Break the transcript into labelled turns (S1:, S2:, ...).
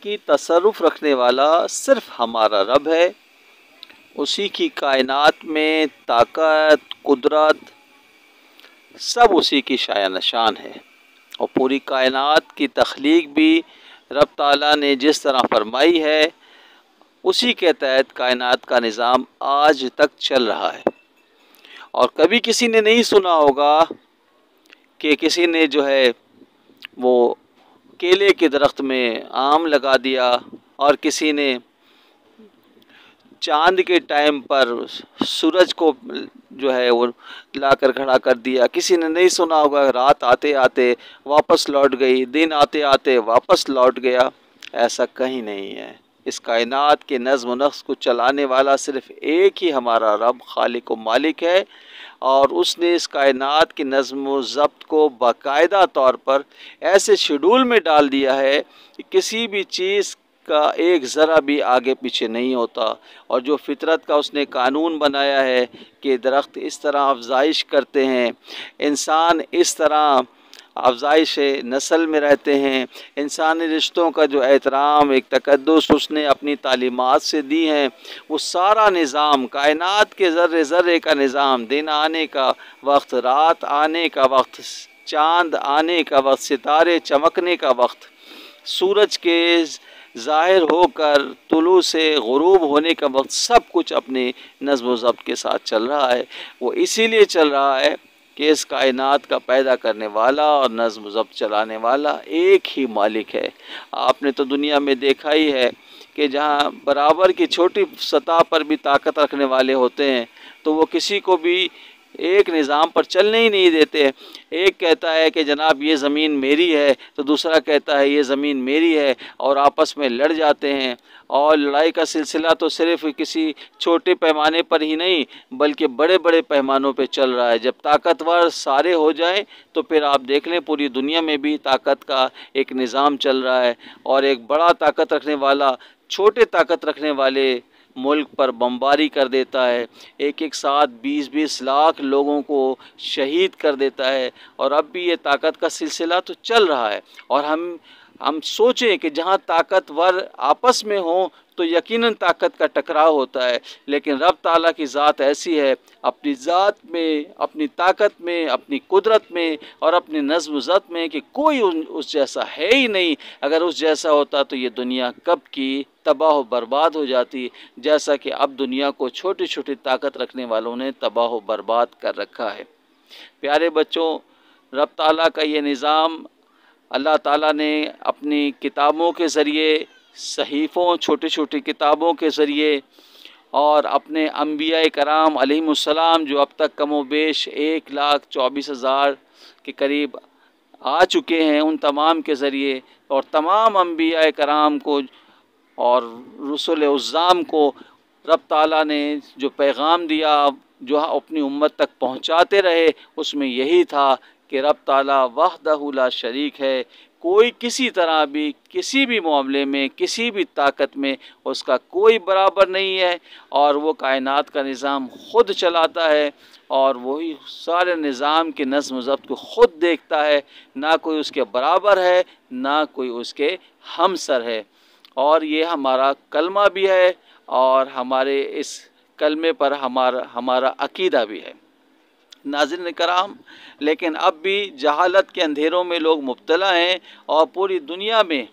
S1: की तसर्रुफ़ रखने वाला सिर्फ हमारा रब है। उसी की कायनात में ताकत, कुदरत सब उसी की शाया नशान है। और पूरी कायनात की तख्लीक भी रब ताला ने जिस तरह फरमाई है, उसी के तहत कायनात का निज़ाम आज तक चल रहा है। और कभी किसी ने नहीं सुना होगा कि किसी ने जो है वो केले के दरख्त में आम लगा दिया, और किसी ने चांद के टाइम पर सूरज को जो है वो लाकर खड़ा कर दिया। किसी ने नहीं सुना होगा रात आते आते वापस लौट गई, दिन आते आते वापस लौट गया। ऐसा कहीं नहीं है। इस कायनात के नज़्म व नक्श को चलाने वाला सिर्फ एक ही हमारा रब खालिक व मालिक है। और उसने इस कायनात के नज़्म व ज़ब्त को बाकायदा तौर पर ऐसे शेड्यूल में डाल दिया है कि किसी भी चीज़ का एक ज़रा भी आगे पीछे नहीं होता। और जो फितरत का उसने कानून बनाया है कि दरख्त इस तरह अफजाइश करते हैं, इंसान इस तरह अफजाइश नस्ल में रहते हैं, इंसानी रिश्तों का जो एहतराम, एक तकद्दुस उसने अपनी तालीमात से दी हैं, वो सारा निज़ाम, कायनात के ज़र्रे ज़र्रे का निज़ाम, दिन आने का वक्त, रात आने का वक्त, चाँद आने का वक्त, सितारे चमकने का वक्त, सूरज के ज़ाहिर होकर तुलू से गुरूब होने का वक्त, सब कुछ अपने नज़्म व ज़ब्त के साथ चल रहा है। वो इसीलिए चल रहा है कि इस कायनात का पैदा करने वाला और नज़्म व ज़ब्त चलाने वाला एक ही मालिक है। आपने तो दुनिया में देखा ही है कि जहाँ बराबर की छोटी सतह पर भी ताकत रखने वाले होते हैं तो वो किसी को भी एक निज़ाम पर चलने ही नहीं देते। एक कहता है कि जनाब ये ज़मीन मेरी है, तो दूसरा कहता है ये ज़मीन मेरी है, और आपस में लड़ जाते हैं। और लड़ाई का सिलसिला तो सिर्फ़ किसी छोटे पैमाने पर ही नहीं बल्कि बड़े बड़े पैमानों पे चल रहा है। जब ताकतवर सारे हो जाएं तो फिर आप देख लें पूरी दुनिया में भी ताकत का एक निज़ाम चल रहा है। और एक बड़ा ताकत रखने वाला छोटे ताकत रखने वाले मुल्क पर बमबारी कर देता है, एक एक साथ 20-20 लाख लोगों को शहीद कर देता है। और अब भी ये ताकत का सिलसिला तो चल रहा है। और हम सोचें कि जहाँ ताकतवर आपस में हों तो यकीनन ताकत का टकराव होता है, लेकिन रब ताला की ज़ात ऐसी है, अपनी ज़ात में, अपनी ताकत में, अपनी कुदरत में और अपनी नज़्म ज़ब्त में, कि कोई उस जैसा है ही नहीं। अगर उस जैसा होता तो ये दुनिया कब की तबाह व बर्बाद हो जाती, जैसा कि अब दुनिया को छोटी छोटी ताकत रखने वालों ने तबाह व बर्बाद कर रखा है। प्यारे बच्चों, रब ताला का ये निज़ाम अल्लाह ताला ने अपनी किताबों के ज़रिए, सहीफ़ों, छोटी छोटी किताबों के ज़रिए, और अपने अम्बिया कराम अलैहिमुस्सलाम जो अब तक कमो बेश 1,24,000 के करीब आ चुके हैं, उन तमाम के ज़रिए, और तमाम अम्बिया कराम को और रसूल उज़्ज़ाम को रब ताला ने जो पैगाम दिया, जो अपनी उम्मत तक पहुँचाते रहे, उसमें यही था कि रब ताला वहदहू ला शरीक है। कोई किसी तरह भी, किसी भी मामले में, किसी भी ताकत में उसका कोई बराबर नहीं है। और वो कायनात का निज़ाम ख़ुद चलाता है, और वही सारे निज़ाम के नज़्म ज़ब्त को ख़ुद देखता है। ना कोई उसके बराबर है, ना कोई उसके हमसर है। और ये हमारा कलमा भी है, और हमारे इस कलमे पर हमारा अकीदा भी है। नाज़रीन कराम, लेकिन अब भी जहालत के अंधेरों में लोग मुब्तला हैं, और पूरी दुनिया में